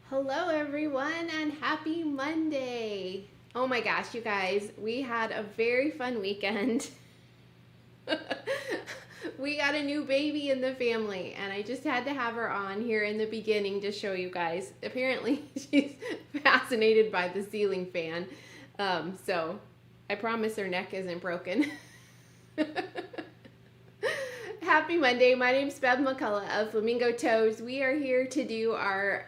Hello everyone and happy Monday. Oh my gosh, you guys, we had a very fun weekend. We got a new baby in the family and I just had to have her on here in the beginning to show you guys. Apparently she's fascinated by the ceiling fan. So I promise her neck isn't broken. Happy Monday. My name's Bev McCullough of Flamingo Toes. We are here to do our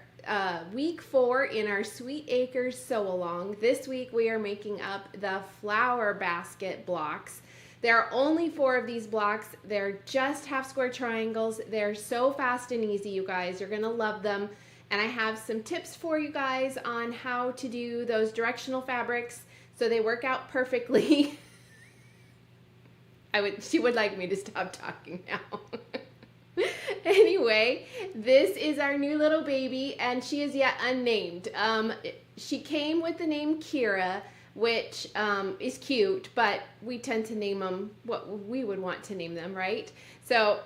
week 4 in our Sweet Acres sew along. This week we are making up the flower basket blocks. There are only 4 of these blocks. They're just half square triangles. They're so fast and easy, you guys. You're gonna love them. And I have some tips for you guys on how to do those directional fabrics so they work out perfectly. She would like me to stop talking now. Anyway, this is our new little baby and she is yet unnamed. She came with the name Kira, which is cute, but we tend to name them what we would want to name them, right? So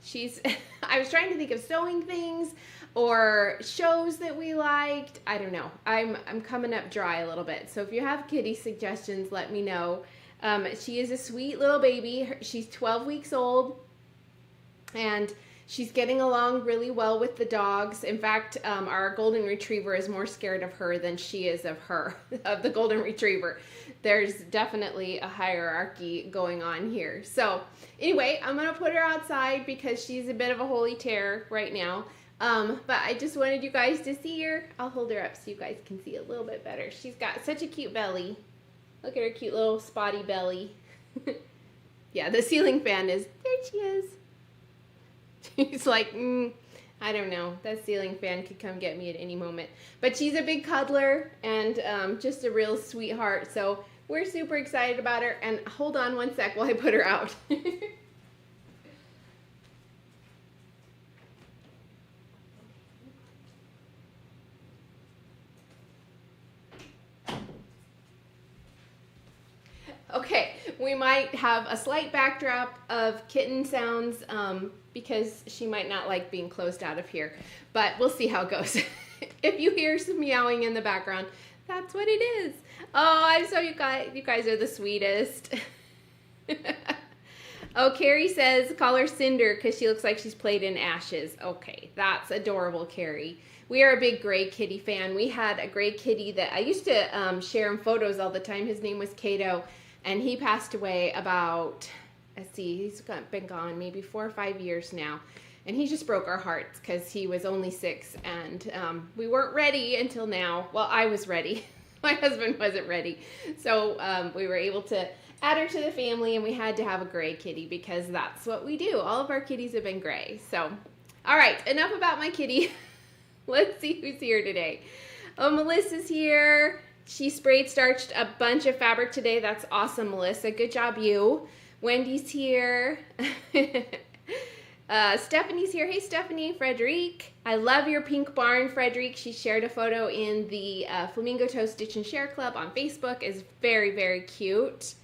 she's, I was trying to think of sewing things or shows that we liked. I don't know. I'm coming up dry a little bit. So if you have kitty suggestions, let me know. She is a sweet little baby. She's 12 weeks old. And she's getting along really well with the dogs. In fact, our golden retriever is more scared of her than she is of her, of the golden retriever. There's definitely a hierarchy going on here. So anyway, I'm going to put her outside because she's a bit of a holy terror right now. But I just wanted you guys to see her. I'll hold her up so you guys can see a little bit better. She's got such a cute belly. Look at her cute little spotty belly. Yeah, the ceiling fan is, there she is. She's like, I don't know. That ceiling fan could come get me at any moment. But she's a big cuddler and just a real sweetheart. So we're super excited about her. And hold on one sec while I put her out. Okay, we might have a slight backdrop of kitten sounds because she might not like being closed out of here, but we'll see how it goes. If you hear some meowing in the background, that's what it is. Oh, I'm so you guys are the sweetest. Oh, Carrie says call her Cinder because she looks like she's played in ashes. Okay, that's adorable, Carrie. We are a big gray kitty fan. We had a gray kitty that I used to share in photos all the time. His name was Kato. And he passed away about, let's see, he's been gone maybe 4 or 5 years now. And he just broke our hearts because he was only 6 and we weren't ready until now. Well, I was ready. My husband wasn't ready. So we were able to add her to the family and we had to have a gray kitty because that's what we do. All of our kitties have been gray. So, all right, enough about my kitty. Let's see who's here today. Oh, Melissa's here. She sprayed starched a bunch of fabric today. That's awesome, Melissa. Good job, you. Wendy's here. Stephanie's here. Hey, Stephanie. Frederique. I love your pink barn, Frederique. She shared a photo in the Flamingo Toe Stitch and Share Club on Facebook. It's very, very cute.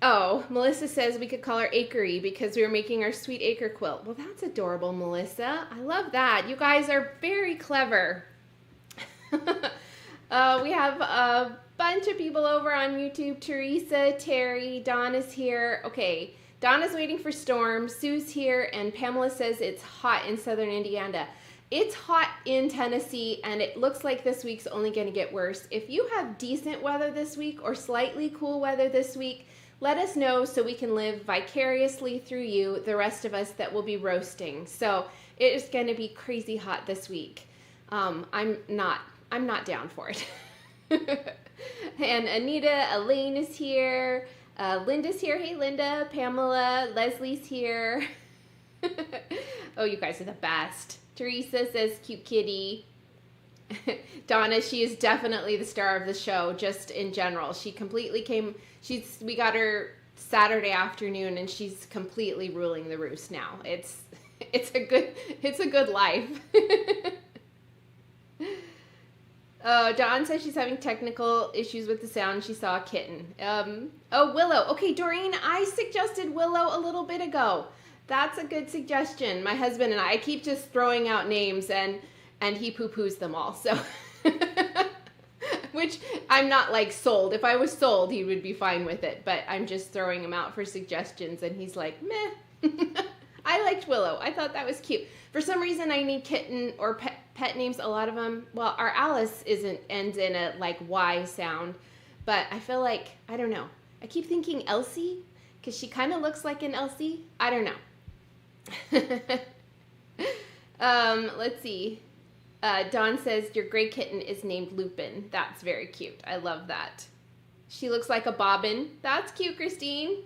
Oh, Melissa says we could call her Akery because we were making our Sweet Acre quilt. Well, that's adorable, Melissa. I love that. You guys are very clever. We have a bunch of people over on YouTube. Teresa, Terry, Donna's here. Okay, Donna's waiting for Storm. Sue's here, and Pamela says it's hot in southern Indiana. It's hot in Tennessee, and it looks like this week's only going to get worse. If you have decent weather this week or slightly cool weather this week, let us know so we can live vicariously through you, the rest of us that will be roasting. So it is going to be crazy hot this week. I'm not down for it. And Anita, Elaine is here. Linda's here. Hey, Linda. Pamela. Leslie's here. Oh, you guys are the best. Teresa says, cute kitty. Donna, she is definitely the star of the show, just in general. She completely came, we got her Saturday afternoon, and she's completely ruling the roost now. It's a good life. Dawn says she's having technical issues with the sound. She saw a kitten. Oh, Willow. Okay, Doreen, I suggested Willow a little bit ago. That's a good suggestion. My husband and I keep just throwing out names, and he poo-poos them all. So, which I'm not like sold. If I was sold, he would be fine with it. But I'm just throwing him out for suggestions, and he's like, meh. I liked Willow. I thought that was cute. For some reason, I need kitten or pet names. A lot of them. Well, our Alice ends in a like Y sound, but I feel like, I don't know. I keep thinking Elsie because she kind of looks like an Elsie. I don't know. Let's see. Dawn says your gray kitten is named Lupin. That's very cute. I love that. She looks like a bobbin. That's cute, Christine.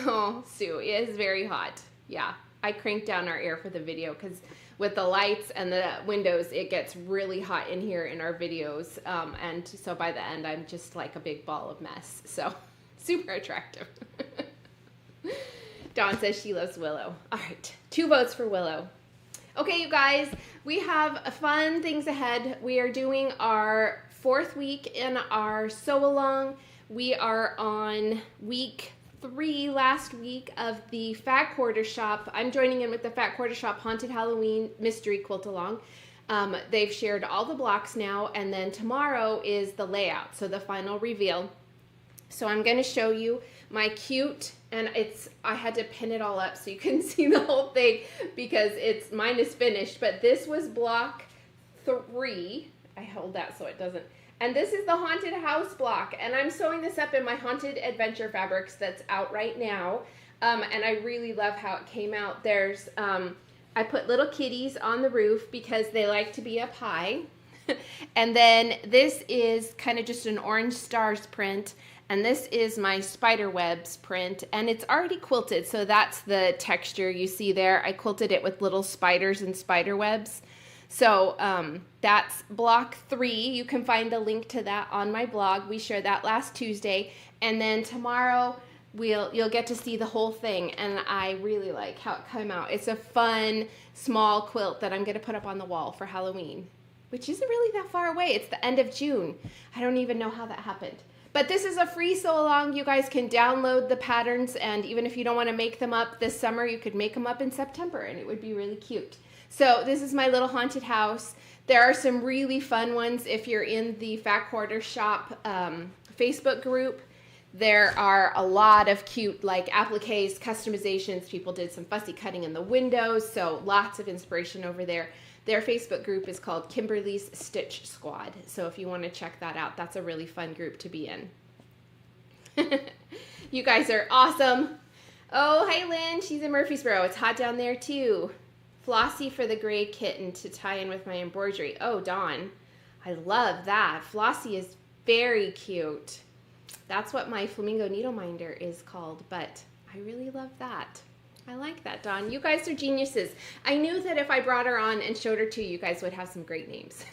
Oh, Sue, it is very hot. Yeah, I cranked down our air for the video because with the lights and the windows, it gets really hot in here in our videos. And so by the end, I'm just like a big ball of mess. So super attractive. Dawn says she loves Willow. All right, 2 votes for Willow. Okay, you guys, we have fun things ahead. We are doing our 4th week in our sew-along. We are on week 3 last week of the Fat Quarter Shop. I'm joining in with the Fat Quarter Shop Haunted Halloween Mystery Quilt Along. They've shared all the blocks now, and then tomorrow is the layout, so the final reveal. So I'm going to show you my cute, and I had to pin it all up so you can see the whole thing because mine is finished, but this was block 3. I hold that so it doesn't. And this is the haunted house block, and I'm sewing this up in my Haunted Adventure fabrics that's out right now, and I really love how it came out. There's, I put little kitties on the roof because they like to be up high, and then this is kind of just an orange stars print, and this is my spider webs print, and it's already quilted, so that's the texture you see there. I quilted it with little spiders and spider webs. So that's block 3. You can find the link to that on my blog. We shared that last Tuesday. And then tomorrow you'll get to see the whole thing. And I really like how it came out. It's a fun, small quilt that I'm going to put up on the wall for Halloween, which isn't really that far away. It's the end of June. I don't even know how that happened. But this is a free sew-along. You guys can download the patterns. And even if you don't want to make them up this summer, you could make them up in September. And it would be really cute. So this is my little haunted house. There are some really fun ones if you're in the Fat Quarter Shop Facebook group. There are a lot of cute like appliques, customizations. People did some fussy cutting in the windows, so lots of inspiration over there. Their Facebook group is called Kimberly's Stitch Squad. So if you want to check that out, that's a really fun group to be in. You guys are awesome. Oh, hi Lynn. She's in Murfreesboro. It's hot down there too. Flossie for the gray kitten to tie in with my embroidery. Oh, Dawn, I love that. Flossie is very cute. That's what my flamingo needle minder is called, but I really love that. I like that, Dawn. You guys are geniuses. I knew that if I brought her on and showed her to you, you guys would have some great names.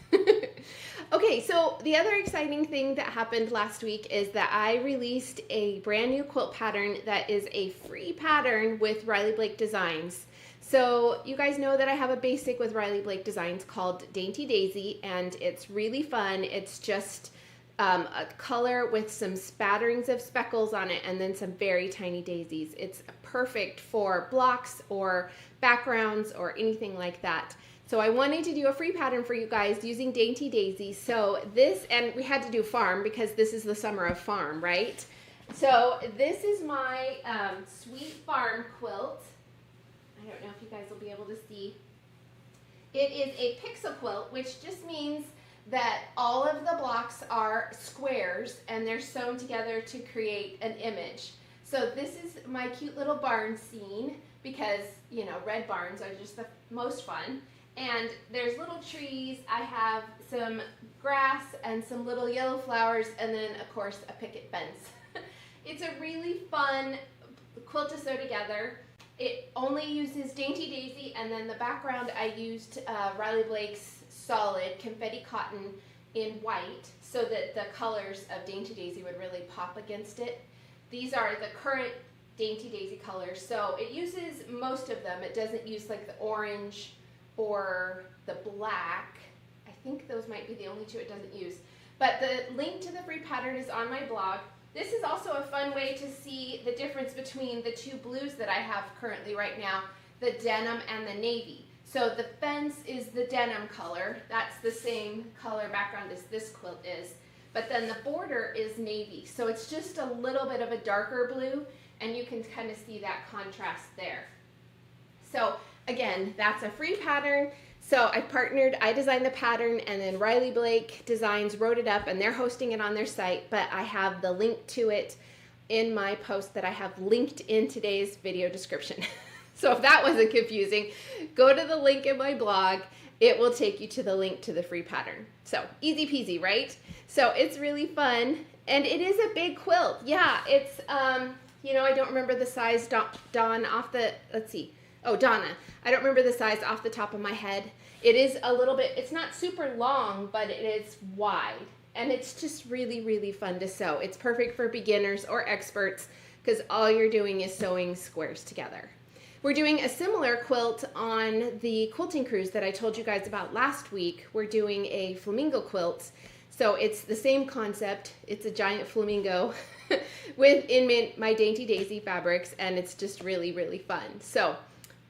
Okay, so the other exciting thing that happened last week is that I released a brand new quilt pattern that is a free pattern with Riley Blake Designs. So you guys know that I have a basic with Riley Blake Designs called Dainty Daisy, and it's really fun. It's just a color with some spatterings of speckles on it and then some very tiny daisies. It's perfect for blocks or backgrounds or anything like that. So I wanted to do a free pattern for you guys using Dainty Daisy. So this, and we had to do farm because this is the summer of farm, right? So this is my Sweet Farm quilt. I don't know if you guys will be able to see. It is a pixel quilt, which just means that all of the blocks are squares and they're sewn together to create an image. So this is my cute little barn scene because, you know, red barns are just the most fun. And there's little trees. I have some grass and some little yellow flowers and then, of course, a picket fence. It's a really fun quilt to sew together. It only uses Dainty Daisy, and then the background I used Riley Blake's solid confetti cotton in white so that the colors of Dainty Daisy would really pop against it. these are the current Dainty Daisy colors. So it uses most of them. It doesn't use like the orange or the black. I think those might be the only two it doesn't use. But the link to the free pattern is on my blog. This is also a fun way to see the difference between the two blues that I have currently right now, the denim and the navy. So the fence is the denim color. That's the same color background as this quilt is. But then the border is navy. So it's just a little bit of a darker blue, and you can kind of see that contrast there. So again, that's a free pattern. So I designed the pattern, and then Riley Blake Designs wrote it up, and they're hosting it on their site, but I have the link to it in my post that I have linked in today's video description. So if that wasn't confusing, go to the link in my blog. It will take you to the link to the free pattern. So easy peasy, right? So it's really fun, and it is a big quilt. Yeah, it's, you know, I don't remember the size, Donna. I don't remember the size off the top of my head. It is a little bit, it's not super long, but it is wide. And it's just really, really fun to sew. It's perfect for beginners or experts because all you're doing is sewing squares together. We're doing a similar quilt on the quilting cruise that I told you guys about last week. We're doing a flamingo quilt. So it's the same concept. It's a giant flamingo in my Dainty Daisy fabrics, and it's just really, really fun. So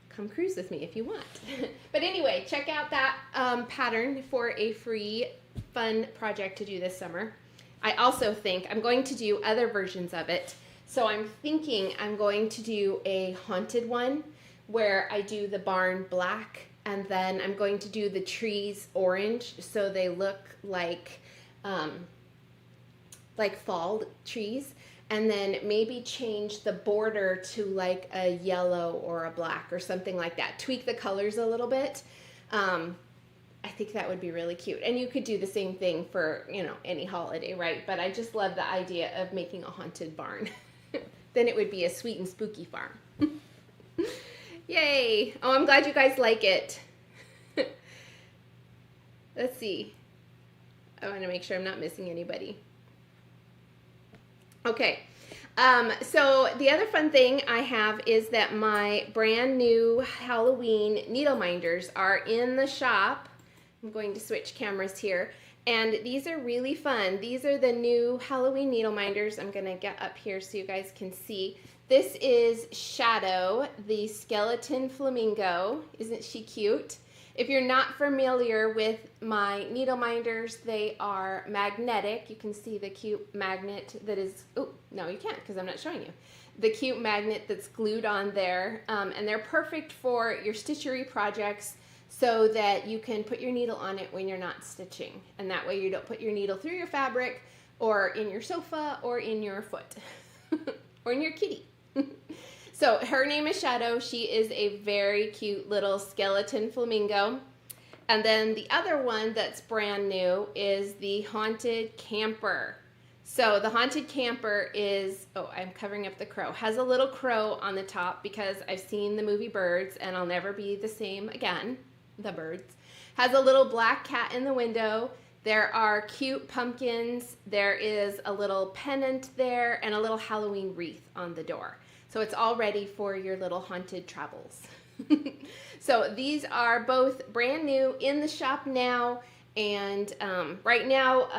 come cruise with me if you want. But anyway, check out that pattern for a free, fun project to do this summer. I also think I'm going to do other versions of it. So I'm thinking I'm going to do a haunted one where I do the barn black, and then I'm going to do the trees orange so they look like fall trees, and then maybe change the border to like a yellow or a black or something like that. Tweak the colors a little bit. I think that would be really cute. And you could do the same thing for, you know, any holiday, right? But I just love the idea of making a haunted barn. Then it would be a sweet and spooky farm. Yay! Oh, I'm glad you guys like it. Let's see. I want to make sure I'm not missing anybody. Okay. So the other fun thing I have is that my brand new Halloween needle minders are in the shop. I'm going to switch cameras here. And these are really fun. These are the new Halloween needle minders. I'm going to get up here so you guys can see. This is Shadow, the skeleton flamingo. Isn't she cute? If you're not familiar with my needle minders, they are magnetic. You can see the cute magnet that is, oh, no you can't because I'm not showing you. The cute magnet that's glued on there. And they're perfect for your stitchery projects, so that you can put your needle on it when you're not stitching. And that way you don't put your needle through your fabric or in your sofa or in your foot or in your kitty. So her name is Shadow. She is a very cute little skeleton flamingo. And then the other one that's brand new is the Haunted Camper. So the Haunted Camper is, oh, I'm covering up the crow, has a little crow on the top because I've seen the movie Birds and I'll never be the same again. The Birds. Has a little black cat in the window. There are cute pumpkins. There is a little pennant there and a little Halloween wreath on the door. So it's all ready for your little haunted travels. So these are both brand new in the shop now. And right now,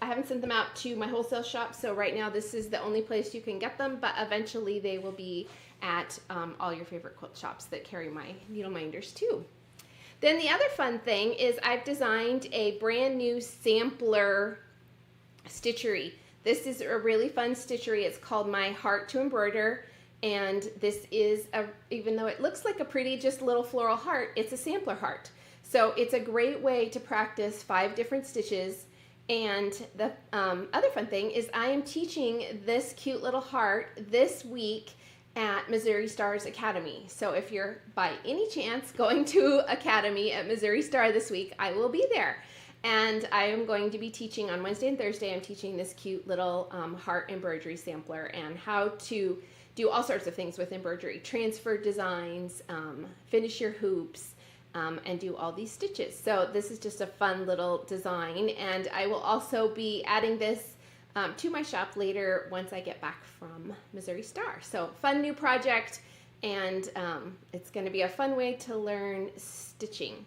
I haven't sent them out to my wholesale shop. So right now, this is the only place you can get them. But eventually, they will be at all your favorite quilt shops that carry my needle minders too. Then the other fun thing is I've designed a brand new sampler stitchery. This is a really fun stitchery. It's called My Heart to Embroider. And this is, even though it looks like a pretty just little floral heart, it's a sampler heart. So it's a great way to practice 5 different stitches. And the other fun thing is I am teaching this cute little heart this week at Missouri Stars Academy. So if you're by any chance going to Academy at Missouri Star this week, I will be there. And I am going to be teaching on Wednesday and Thursday. I'm teaching this cute little heart embroidery sampler and how to do all sorts of things with embroidery, transfer designs, finish your hoops, and do all these stitches. So this is just a fun little design. And I will also be adding this to my shop later once I get back from Missouri Star. So fun new project, and it's going to be a fun way to learn stitching.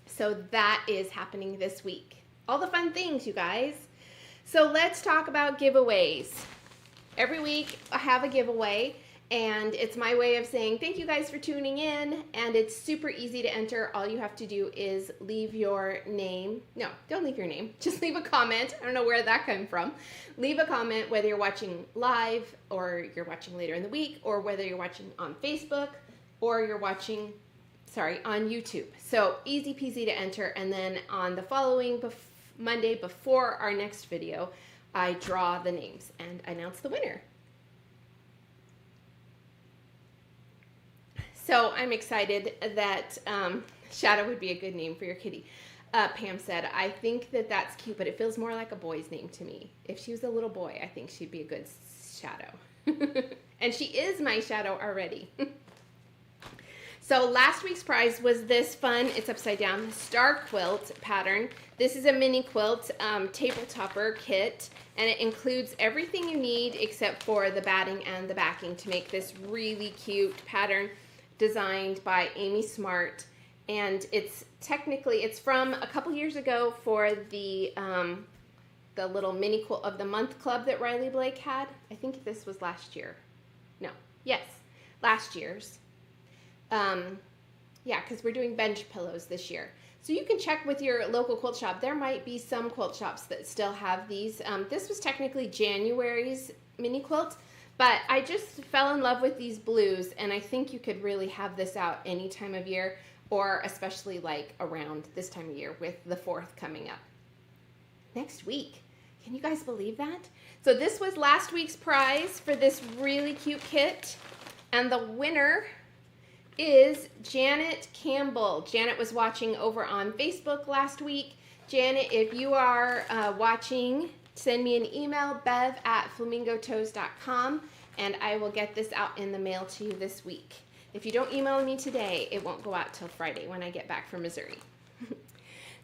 So that is happening this week. All the fun things, you guys. So let's talk about giveaways. Every week I have a giveaway, and it's my way of saying thank you guys for tuning in, and it's super easy to enter. All you have to do is leave your name. No, don't leave your name. Just leave a comment. I don't know where that came from. Leave a comment whether you're watching live or you're watching later in the week, or whether you're watching on Facebook or you're watching, on YouTube. So easy peasy to enter, and then on the following Monday before our next video, I draw the names and announce the winner. So I'm excited that Shadow would be a good name for your kitty. Pam said, I think that that's cute, but it feels more like a boy's name to me. If she was a little boy, I think she'd be a good Shadow. And she is my Shadow already. So last week's prize was this fun, it's upside down, star quilt pattern. This is a mini quilt table topper kit, and it includes everything you need except for the batting and the backing to make this really cute pattern designed by Amy Smart. And it's from a couple years ago for the little mini quilt of the month club that Riley Blake had. I think this was last year. No, yes, last year's. Yeah, because we're doing bench pillows this year. So you can check with your local quilt shop. There might be some quilt shops that still have these. This was technically January's mini quilt, but I just fell in love with these blues, and I think you could really have this out any time of year, or especially like around this time of year with the 4th coming up next week. Can you guys believe that? So this was last week's prize for this really cute kit, and the winner is Janet Campbell. Janet was watching over on Facebook last week. Janet, if you are watching, send me an email, bev@flamingotoes.com, and I will get this out in the mail to you this week. If you don't email me today, it won't go out till Friday when I get back from Missouri.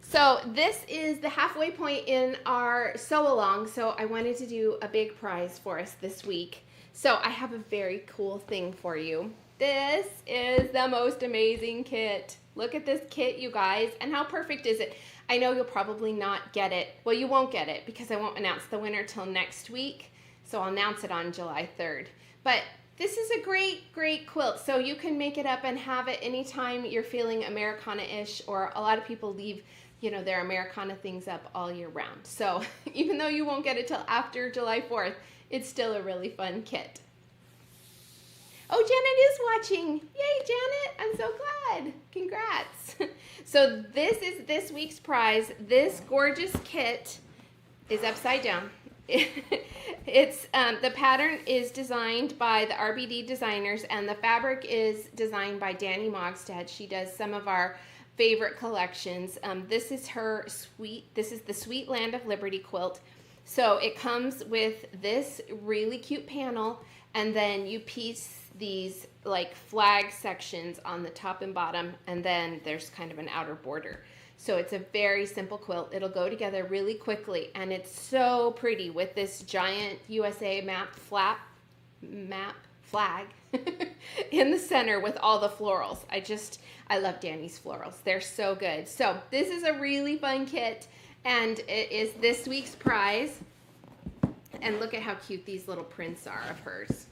So this is the halfway point in our sew along, so I wanted to do a big prize for us this week. So I have a very cool thing for you. This is the most amazing kit. Look at this kit, you guys, and how perfect is it? I know you'll probably not get it. Well, you won't get it because I won't announce the winner till next week, so I'll announce it on July 3rd. But this is a great, great quilt, so you can make it up and have it anytime you're feeling Americana-ish, or a lot of people leave, their Americana things up all year round. So even though you won't get it till after July 4th, it's still a really fun kit. Oh, Janet is watching. Yay, Janet. I'm so glad. Congrats. So this is this week's prize. This gorgeous kit is upside down. It's the pattern is designed by the RBD designers, and the fabric is designed by Danny Mogstad. She does some of our favorite collections. This is the Sweet Land of Liberty quilt. So it comes with this really cute panel, and then you piece these like flag sections on the top and bottom, and then there's kind of an outer border. So it's a very simple quilt. It'll go together really quickly, and it's so pretty with this giant USA flag in the center with all the florals. I love Danny's florals. They're so good. So this is a really fun kit, and it is this week's prize. And look at how cute these little prints are of hers.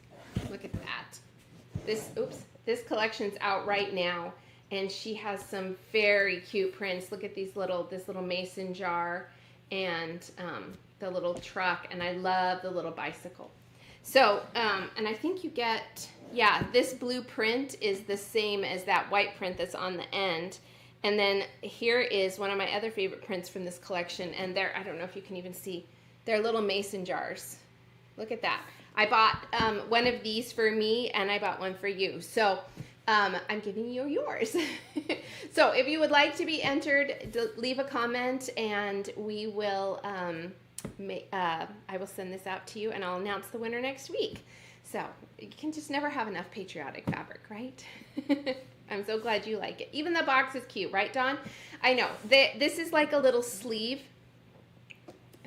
Look at that. This collection's out right now, and she has some very cute prints. Look at this little mason jar, and the little truck, and I love the little bicycle. So, and I think you get, this blue print is the same as that white print that's on the end. And then here is one of my other favorite prints from this collection, and I don't know if you can even see, they're little mason jars. Look at that. I bought one of these for me, and I bought one for you. So I'm giving you yours. So if you would like to be entered, leave a comment, and we will, I will send this out to you, and I'll announce the winner next week. So you can just never have enough patriotic fabric, right? I'm so glad you like it. Even the box is cute, right, Dawn? I know. This is like a little sleeve.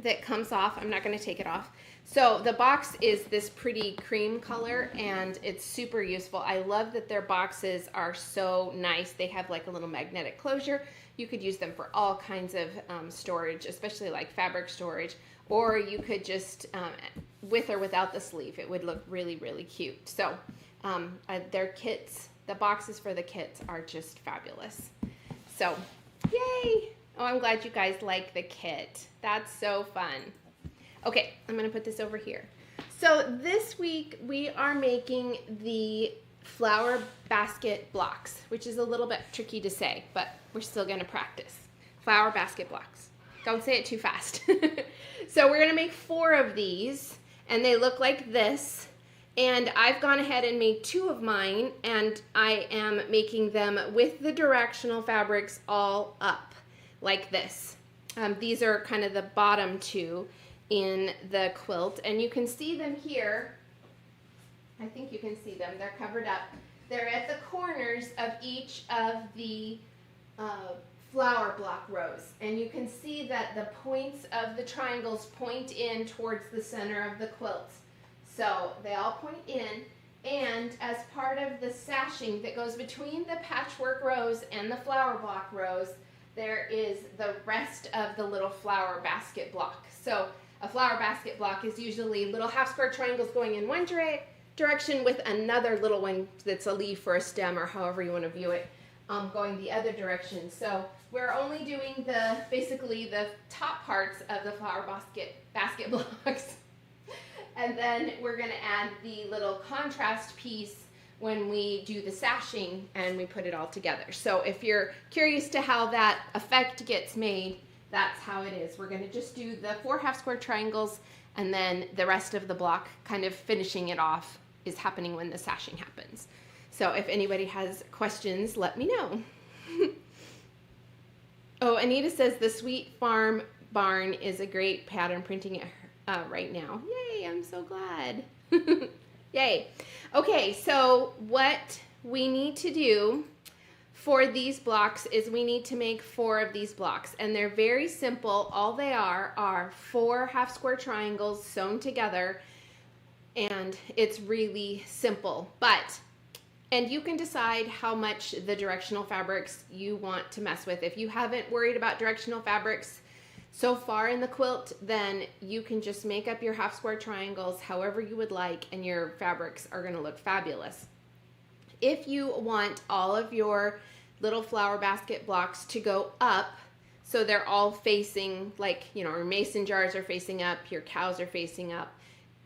that comes off. I'm not going to take it off. So the box is this pretty cream color, and it's super useful. I love that their boxes are so nice. They have like a little magnetic closure. You could use them for all kinds of storage, especially like fabric storage, or you could just, with or without the sleeve, it would look really, really cute. So their kits, the boxes for the kits are just fabulous. So, yay! Oh, I'm glad you guys like the kit. That's so fun. Okay, I'm gonna put this over here. So this week we are making the flower basket blocks, which is a little bit tricky to say, but we're still gonna practice. Flower basket blocks. Don't say it too fast. So we're gonna make 4 of these, and they look like this. And I've gone ahead and made 2 of mine, and I am making them with the directional fabrics all up, like this. These are kind of the bottom 2 in the quilt, and you can see them here. I think you can see them. They're covered up. They're at the corners of each of the flower block rows, and you can see that the points of the triangles point in towards the center of the quilt. So they all point in, and as part of the sashing that goes between the patchwork rows and the flower block rows, there is the rest of the little flower basket block. So a flower basket block is usually little half square triangles going in one direction with another little one that's a leaf or a stem or however you want to view it, going the other direction. So we're only doing basically the top parts of the flower basket blocks. And then we're going to add the little contrast piece when we do the sashing and we put it all together. So if you're curious to how that effect gets made, that's how it is. We're going to just do the 4 half square triangles, and then the rest of the block, kind of finishing it off, is happening when the sashing happens. So if anybody has questions, let me know. Oh, Anita says the Sweet Farm barn is a great pattern, printing it right now. Yay, I'm so glad. Yay. Okay, so what we need to do for these blocks is we need to make 4 of these blocks, and they're very simple. All they are 4 half square triangles sewn together, and it's really simple. And you can decide how much the directional fabrics you want to mess with. If you haven't worried about directional fabrics so far in the quilt, then you can just make up your half square triangles however you would like, and your fabrics are going to look fabulous. If you want all of your little flower basket blocks to go up, so they're all facing, like, you know, your mason jars are facing up, your cows are facing up,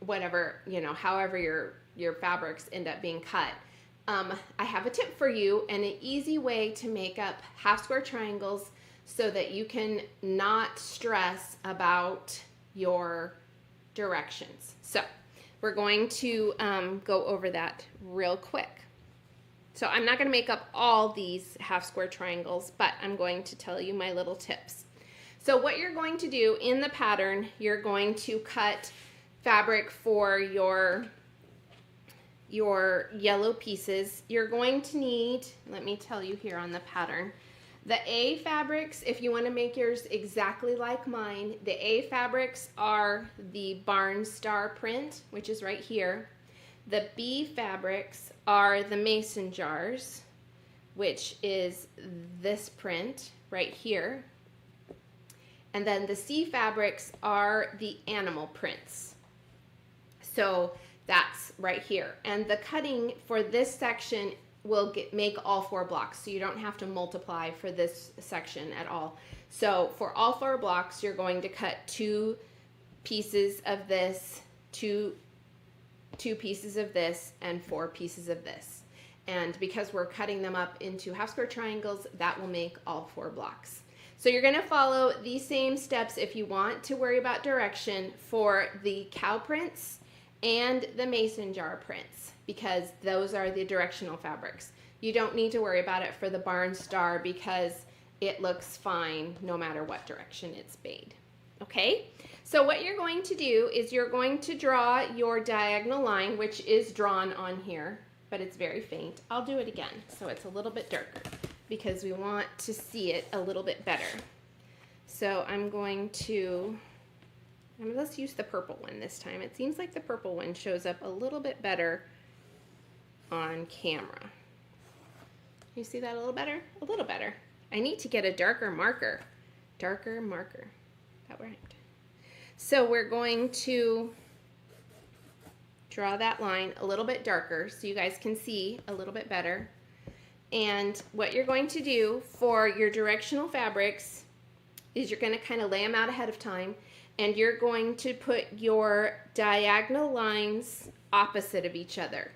whatever, you know, however your fabrics end up being cut. I have a tip for you, and an easy way to make up half square triangles so that you can not stress about your directions. So we're going to go over that real quick. So I'm not going to make up all these half square triangles, but I'm going to tell you my little tips. So what you're going to do in the pattern, you're going to cut fabric for your yellow pieces. You're going to need, let me tell you here on the pattern, the A fabrics. If you want to make yours exactly like mine, the A fabrics are the barn star print, which is right here. The B fabrics are the mason jars, which is this print right here. And then the C fabrics are the animal prints. So that's right here. And the cutting for this section will make all 4 blocks, so you don't have to multiply for this section at all. So for all 4 blocks, you're going to cut 2 pieces of this, 2 pieces of this, and 4 pieces of this. And because we're cutting them up into half square triangles, that will make all 4 blocks. So you're going to follow these same steps if you want to worry about direction for the cow prints and the mason jar prints, because those are the directional fabrics. You don't need to worry about it for the barn star because it looks fine no matter what direction it's made. Okay, so what you're going to do is you're going to draw your diagonal line, which is drawn on here, but it's very faint. I'll do it again so it's a little bit darker because we want to see it a little bit better. So I'm going to let's use the purple one this time. It seems like the purple one shows up a little bit better on camera. You see that a little better? A little better. I need to get a darker marker. Darker marker. That rhymed. So we're going to draw that line a little bit darker so you guys can see a little bit better. And what you're going to do for your directional fabrics is you're going to kind of lay them out ahead of time, and you're going to put your diagonal lines opposite of each other.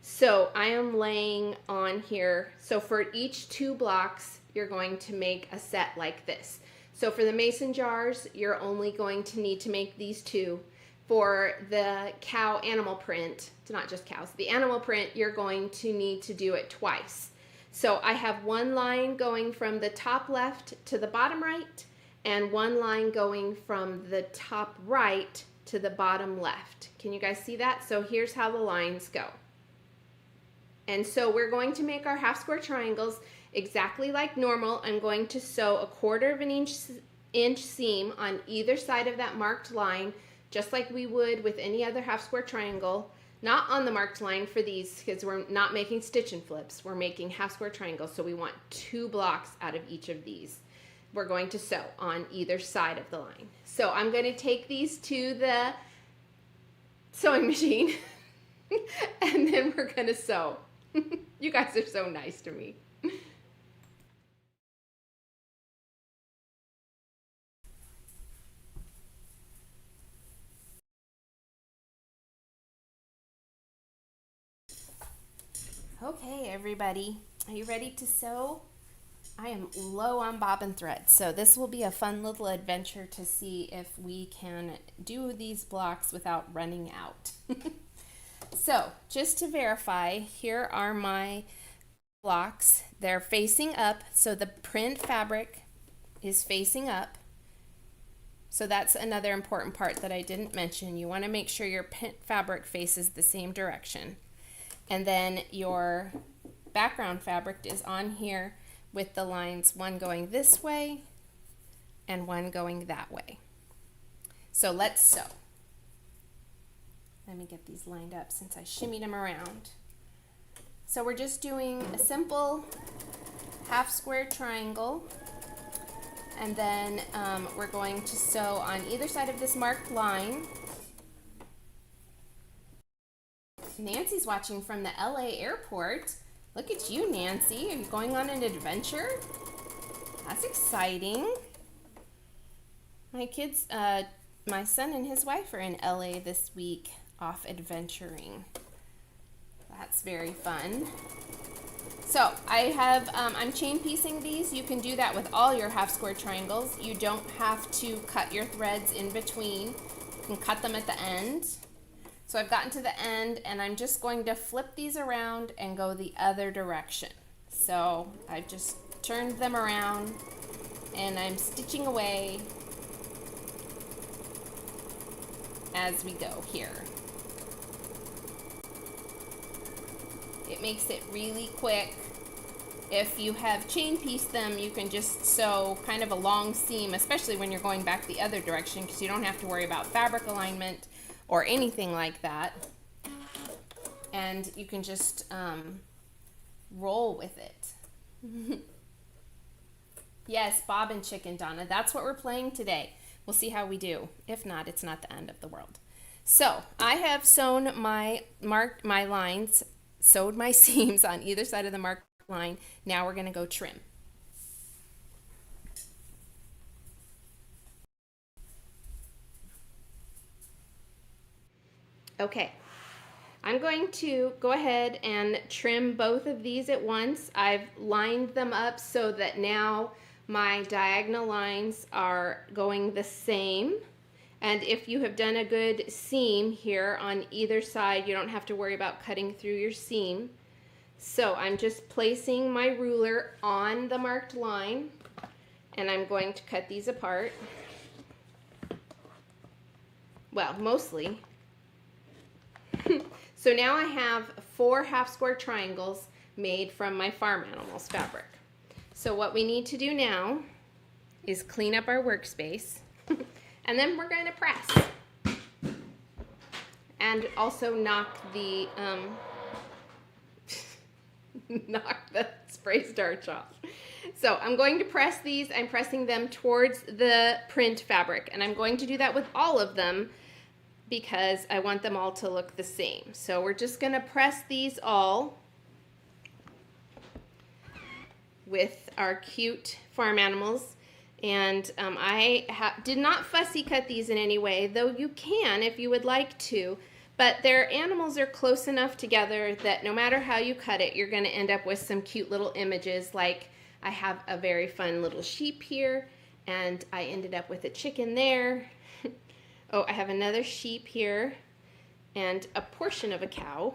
So I am laying on here, so for each 2 blocks, you're going to make a set like this. So for the mason jars, you're only going to need to make these 2. For the cow animal print, not just cows, the animal print, you're going to need to do it twice. So I have one line going from the top left to the bottom right, and one line going from the top right to the bottom left. Can you guys see that? So here's how the lines go. And so we're going to make our half square triangles exactly like normal. I'm going to sew 1/4 of an inch seam on either side of that marked line, just like we would with any other half square triangle. Not on the marked line for these, because we're not making stitch and flips. We're making half square triangles, so we want 2 blocks out of each of these. We're going to sew on either side of the line. So I'm going to take these to the sewing machine, and then we're going to sew. You guys are so nice to me. Okay, everybody, are you ready to sew? I am low on bobbin thread, so this will be a fun little adventure to see if we can do these blocks without running out. So, just to verify, here are my blocks. They're facing up, so the print fabric is facing up. So that's another important part that I didn't mention. You want to make sure your print fabric faces the same direction. And then your background fabric is on here with the lines, one going this way and one going that way. So let's sew. Let me get these lined up since I shimmied them around. So we're just doing a simple half square triangle, and then we're going to sew on either side of this marked line. Nancy's watching from the LA airport. Look at you, Nancy. Are you going on an adventure? That's exciting. My kids, my son and his wife are in LA this week, off adventuring. That's very fun. So I have, I'm chain piecing these. You can do that with all your half square triangles. You don't have to cut your threads in between. You can cut them at the end. So I've gotten to the end, and I'm just going to flip these around and go the other direction. So I've just turned them around, and I'm stitching away as we go here. It makes it really quick. If you have chain pieced them, you can just sew kind of a long seam, especially when you're going back the other direction, because you don't have to worry about fabric alignment or anything like that. And you can just roll with it. Yes, bobbin chicken, Donna. That's what we're playing today. We'll see how we do. If not, it's not the end of the world. So I have sewn my lines, sewed my seams on either side of the marked line. Now we're going to go trim. Okay, I'm going to go ahead and trim both of these at once. I've lined them up so that now my diagonal lines are going the same. And if you have done a good seam here on either side, you don't have to worry about cutting through your seam. So I'm just placing my ruler on the marked line, and I'm going to cut these apart. Well, mostly. So now I have 4 half square triangles made from my farm animals fabric. So what we need to do now is clean up our workspace. And then we're going to press. And also knock the spray starch off. So I'm going to press these. I'm pressing them towards the print fabric, and I'm going to do that with all of them because I want them all to look the same. So we're just going to press these all with our cute farm animals. And I did not fussy cut these in any way, though you can if you would like to. But their animals are close enough together that no matter how you cut it, you're going to end up with some cute little images. Like I have a very fun little sheep here, and I ended up with a chicken there. Oh, I have another sheep here, and a portion of a cow.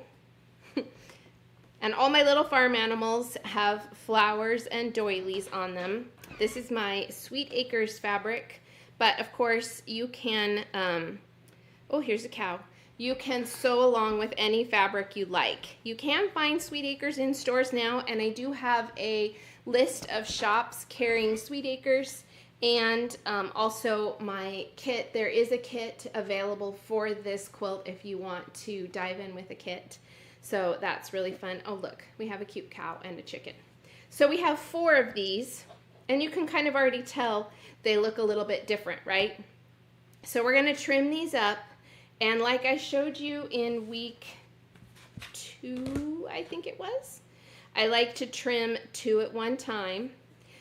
And all my little farm animals have flowers and doilies on them. This is my Sweet Acres fabric, but of course you can, oh, here's a cow. You can sew along with any fabric you like. You can find Sweet Acres in stores now, and I do have a list of shops carrying Sweet Acres, and also my kit. There is a kit available for this quilt if you want to dive in with a kit. So that's really fun. Oh, look, we have a cute cow and a chicken. So we have 4 of these, and you can kind of already tell they look a little bit different, right? So we're going to trim these up, and like I showed you in week 2, I think it was, I like to trim 2 at one time.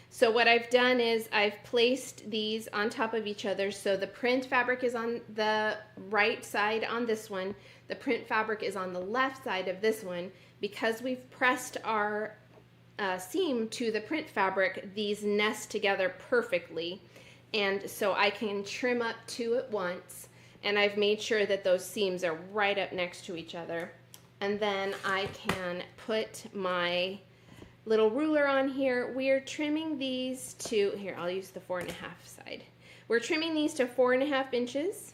So what I've done is I've placed these on top of each other. So the print fabric is on the right side on this one. The print fabric is on the left side of this one. Because we've pressed our seam to the print fabric, these nest together perfectly. And so I can trim up 2 at once. And I've made sure that those seams are right up next to each other. And then I can put my little ruler on here. We're trimming these to, here, I'll use the 4.5 side. We're trimming these to 4.5 inches.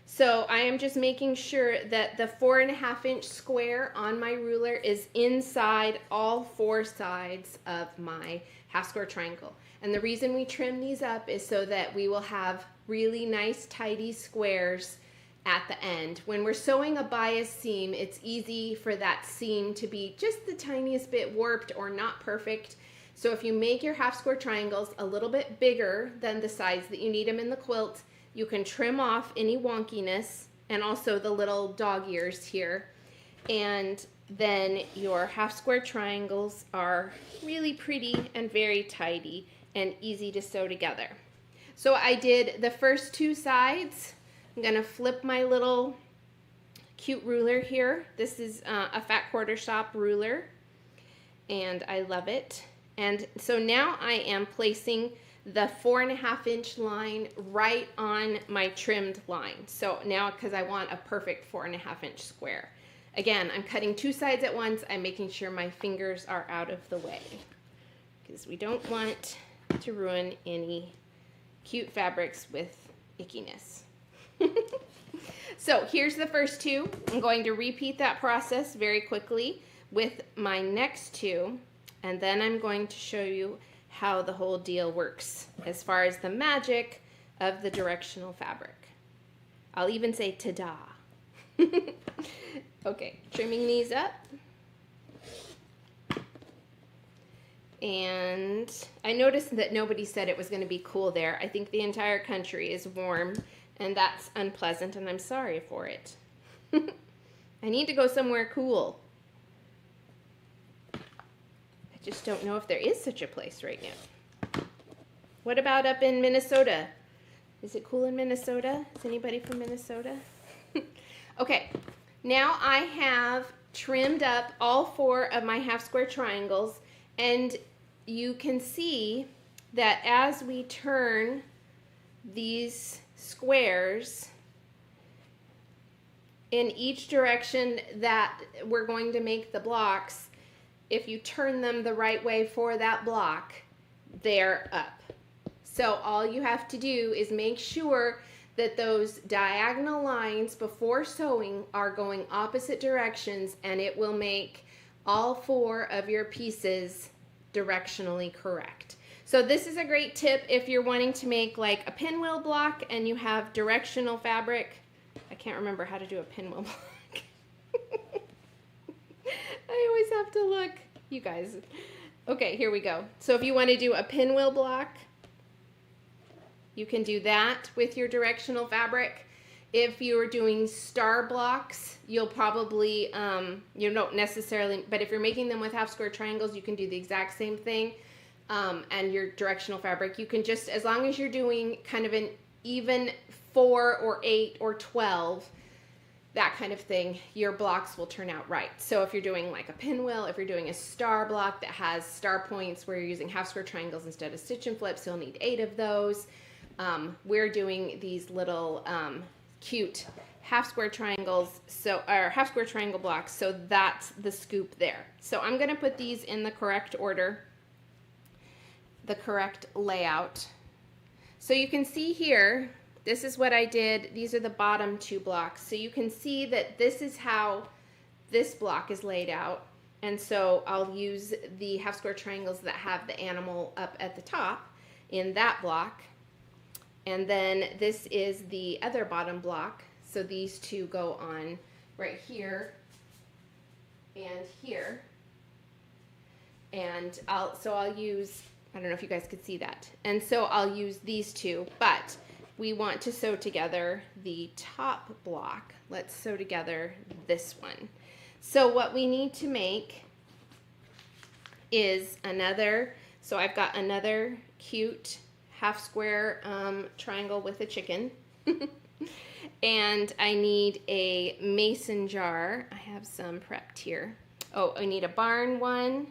So I am just making sure that the 4.5 inch square on my ruler is inside all 4 sides of my half square triangle. And the reason we trim these up is so that we will have really nice tidy squares at the end. When we're sewing a bias seam, it's easy for that seam to be just the tiniest bit warped or not perfect. So if you make your half square triangles a little bit bigger than the size that you need them in the quilt, you can trim off any wonkiness and also the little dog ears here. And then your half square triangles are really pretty and very tidy and easy to sew together. So I did the first 2 sides. I'm going to flip my little cute ruler here. This is a Fat Quarter Shop ruler, and I love it. And so now I am placing the 4.5 inch line right on my trimmed line. So now, because I want a perfect 4.5 inch square. Again, I'm cutting 2 sides at once. I'm making sure my fingers are out of the way because we don't want to ruin any cute fabrics with ickiness. So here's the first 2. I'm going to repeat that process very quickly with my next 2, and then I'm going to show you how the whole deal works as far as the magic of the directional fabric. I'll even say ta-da. Okay, trimming these up. And I noticed that nobody said it was going to be cool there. I think the entire country is warm, and that's unpleasant, and I'm sorry for it. I need to go somewhere cool. I just don't know if there is such a place right now. What about up in Minnesota? Is it cool in Minnesota? Is anybody from Minnesota? Okay, now I have trimmed up all 4 of my half square triangles, and you can see that as we turn these squares in each direction that we're going to make the blocks, if you turn them the right way for that block, they're up. So all you have to do is make sure that those diagonal lines before sewing are going opposite directions, and it will make all 4 of your pieces directionally correct. So this is a great tip if you're wanting to make like a pinwheel block and you have directional fabric. I can't remember how to do a pinwheel block. I always have to look. You guys. Okay, here we go. So if you want to do a pinwheel block, you can do that with your directional fabric. If you're doing star blocks, you'll probably, you don't necessarily, but if you're making them with half square triangles, you can do the exact same thing. And your directional fabric, you can just, as long as you're doing kind of an even 4 or 8 or 12, that kind of thing, your blocks will turn out right. So if you're doing like a pinwheel, if you're doing a star block that has star points where you're using half square triangles instead of stitch and flips, you'll need 8 of those. We're doing these little cute half square triangles, or half square triangle blocks, so that's the scoop there. So I'm gonna put these in the correct order, the correct layout. So you can see here, this is what I did. These are the bottom 2 blocks. So you can see that this is how this block is laid out. And so I'll use the half square triangles that have the animal up at the top in that block. And then this is the other bottom block. So these 2 go on right here and here. And I'll use, I don't know if you guys could see that. And so I'll use these 2, but we want to sew together the top block. Let's sew together this one. So what we need to make is another, so I've got another cute half square triangle with a chicken. And I need a mason jar. I have some prepped here. Oh, I need a barn one.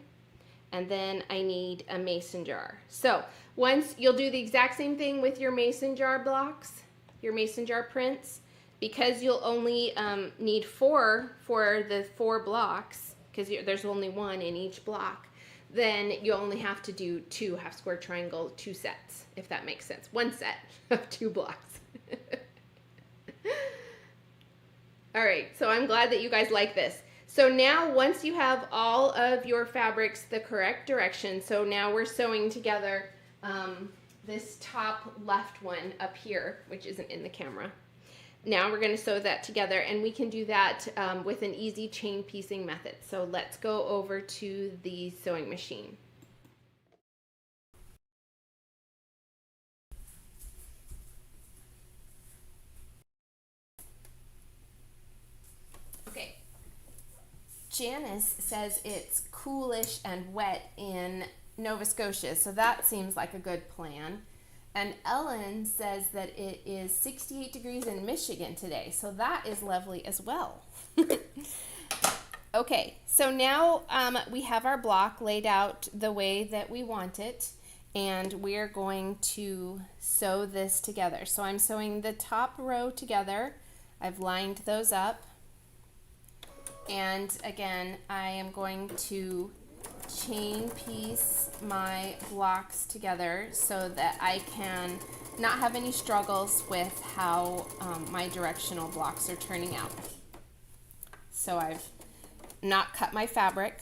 And then I need a mason jar. So once you'll do the exact same thing with your mason jar blocks, your mason jar prints, because you'll only need 4 for the 4 blocks, because there's only 1 in each block, then you only have to do 2 half square triangle, 2 sets, if that makes sense. 1 set of 2 blocks. All right, so I'm glad that you guys like this. So now once you have all of your fabrics the correct direction, so now we're sewing together this top left one up here, which isn't in the camera. Now we're going to sew that together, and we can do that with an easy chain piecing method. So let's go over to the sewing machine. Okay. Janice says it's coolish and wet in Nova Scotia, so that seems like a good plan. And Ellen says that it is 68 degrees in Michigan today, so that is lovely as well. Okay, so now we have our block laid out the way that we want it, and we're going to sew this together. So I'm sewing the top row together. I've lined those up. And again, I am going to chain piece my blocks together so that I can not have any struggles with how my directional blocks are turning out. So I've not cut my fabric,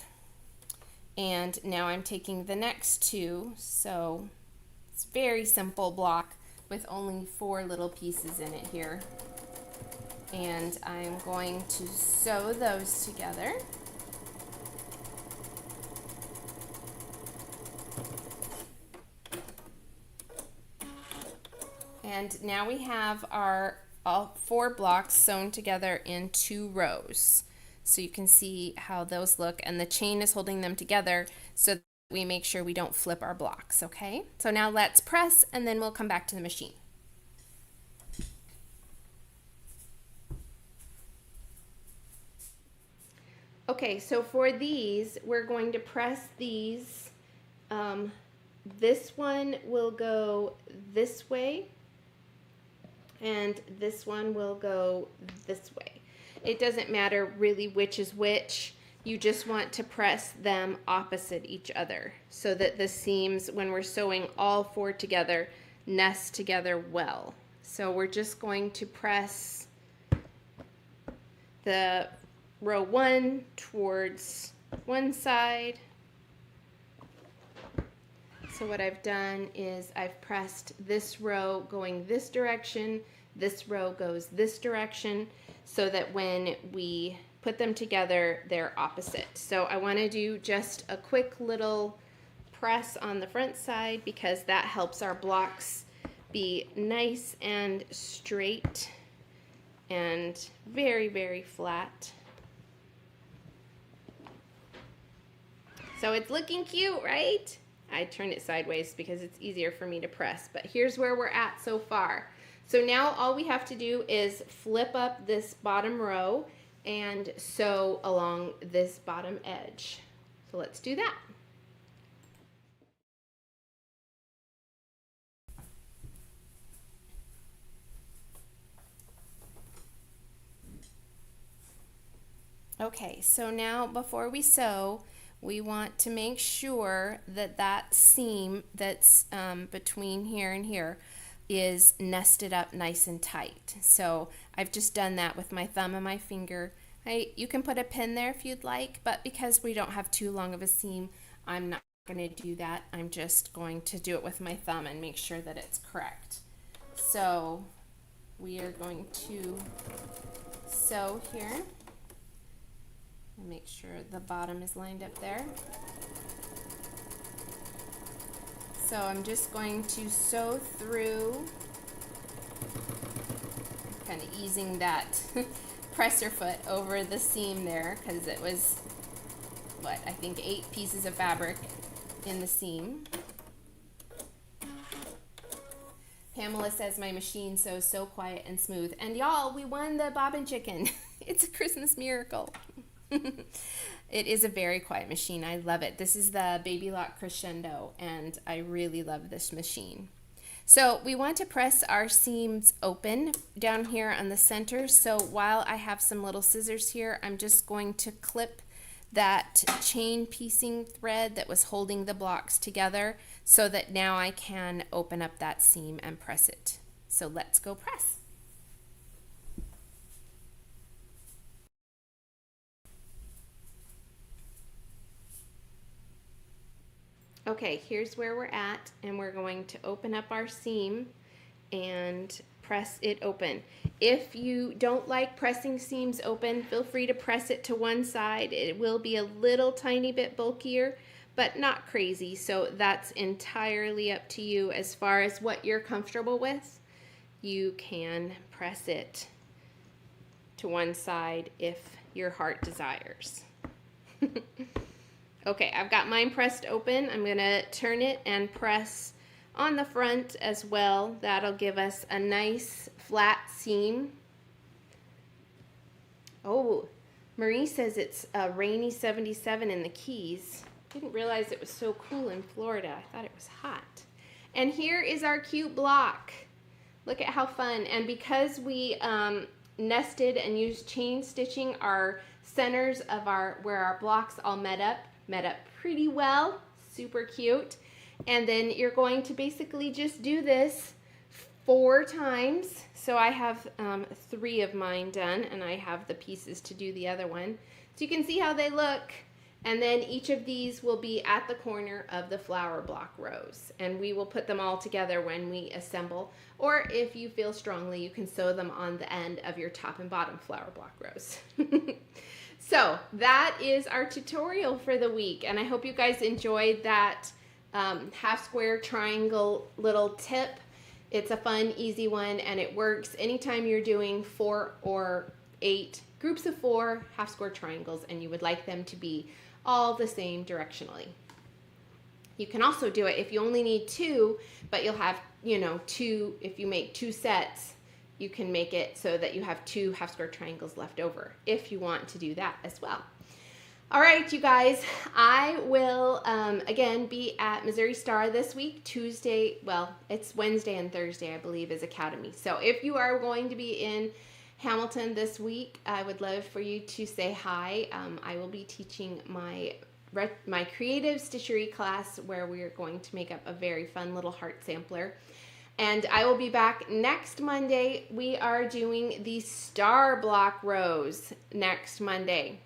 and now I'm taking the next 2. So it's a very simple block with only 4 little pieces in it here. And I'm going to sew those together. And now we have our all 4 blocks sewn together in 2 rows. So you can see how those look, and the chain is holding them together so that we make sure we don't flip our blocks, okay? So now let's press, and then we'll come back to the machine. Okay, so for these, we're going to press these. This one will go this way, and this one will go this way. It doesn't matter really which is which. You just want to press them opposite each other so that the seams, when we're sewing all 4 together, nest together well. So we're just going to press the row 1 towards one side. So what I've done is I've pressed this row going this direction, this row goes this direction, so that when we put them together, they're opposite. So I want to do just a quick little press on the front side because that helps our blocks be nice and straight and very, very flat. So it's looking cute, right? I turned it sideways because it's easier for me to press, but here's where we're at so far. So now all we have to do is flip up this bottom row and sew along this bottom edge. So let's do that. Okay, so now before we sew, we want to make sure that that seam that's between here and here is nested up nice and tight. So I've just done that with my thumb and my finger. You can put a pin there if you'd like, but because we don't have too long of a seam, I'm not going to do that. I'm just going to do it with my thumb and make sure that it's correct. So we are going to sew here. And make sure the bottom is lined up there. So I'm just going to sew through, kind of easing that presser foot over the seam there because it was, what, I think 8 pieces of fabric in the seam. Pamela says my machine sews so quiet and smooth. And y'all, we won the bobbin chicken. It's a Christmas miracle. It is a very quiet machine. I love it. This is the Baby Lock Crescendo, and I really love this machine. So we want to press our seams open down here on the center. So while I have some little scissors here, I'm just going to clip that chain piecing thread that was holding the blocks together so that now I can open up that seam and press it. So let's go press. Okay, here's where we're at, and we're going to open up our seam and press it open. If you don't like pressing seams open, feel free to press it to one side. It will be a little tiny bit bulkier, but not crazy, so that's entirely up to you as far as what you're comfortable with. You can press it to one side if your heart desires. Okay, I've got mine pressed open. I'm going to turn it and press on the front as well. That'll give us a nice flat seam. Oh, Marie says it's a rainy 77 in the Keys. Didn't realize it was so cool in Florida. I thought it was hot. And here is our cute block. Look at how fun. And because we nested and used chain stitching, our centers of where our blocks all met up pretty well. Super cute. And then you're going to basically just do this 4 times. So I have 3 of mine done, and I have the pieces to do the other one. So you can see how they look. And then each of these will be at the corner of the flower block rows. And we will put them all together when we assemble. Or if you feel strongly, you can sew them on the end of your top and bottom flower block rows. So that is our tutorial for the week, and I hope you guys enjoyed that half square triangle little tip. It's a fun, easy one, and it works anytime you're doing 4 or 8 groups of 4 half square triangles and you would like them to be all the same directionally. You can also do it if you only need 2, but you'll have, 2, if you make 2 sets, you can make it so that you have 2 half square triangles left over if you want to do that as well. All right, you guys, I will again be at Missouri Star this week. Tuesday, well, it's Wednesday and Thursday, I believe, is Academy. So if you are going to be in Hamilton this week, I would love for you to say hi. I will be teaching my creative stitchery class where we are going to make up a very fun little heart sampler. And I will be back next Monday. We are doing the star block rows next Monday.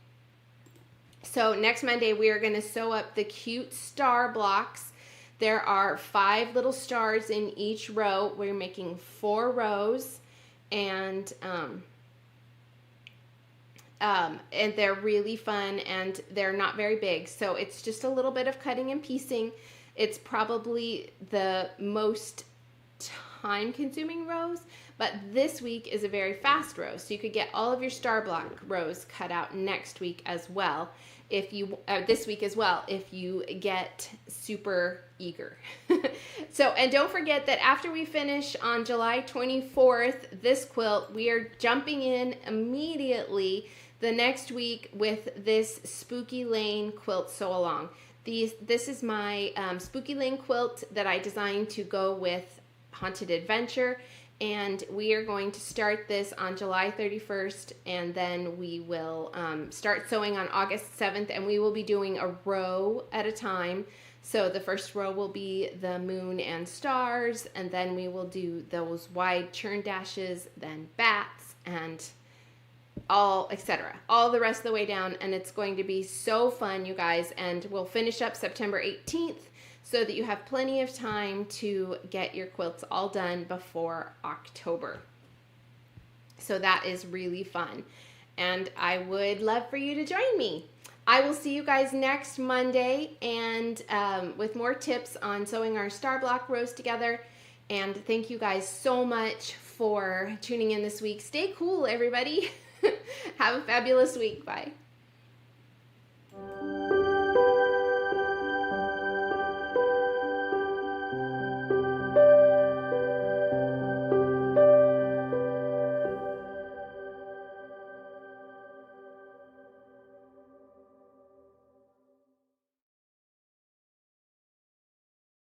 So next Monday we are going to sew up the cute star blocks There are 5 little stars in each row. We're making 4 rows, and they're really fun, and they're not very big, so it's just a little bit of cutting and piecing. It's probably the most time-consuming rows, but this week is a very fast row, so you could get all of your star block rows cut out next week as well. If you this week as well, if you get super eager. So, and don't forget that after we finish on July 24th this quilt, we are jumping in immediately the next week with this Spooky Lane quilt sew along. This is my Spooky Lane quilt that I designed to go with Haunted Adventure, and we are going to start this on July 31st, and then we will start sewing on August 7th, and we will be doing a row at a time. So the first row will be the moon and stars, and then we will do those wide churn dashes, then bats, and all etc. all the rest of the way down, and it's going to be so fun, you guys. And we'll finish up September 18th so that you have plenty of time to get your quilts all done before October. So that is really fun, and I would love for you to join me. I will see you guys next Monday, and with more tips on sewing our star block rows together. And thank you guys so much for tuning in this week. Stay cool, everybody. Have a fabulous week. Bye.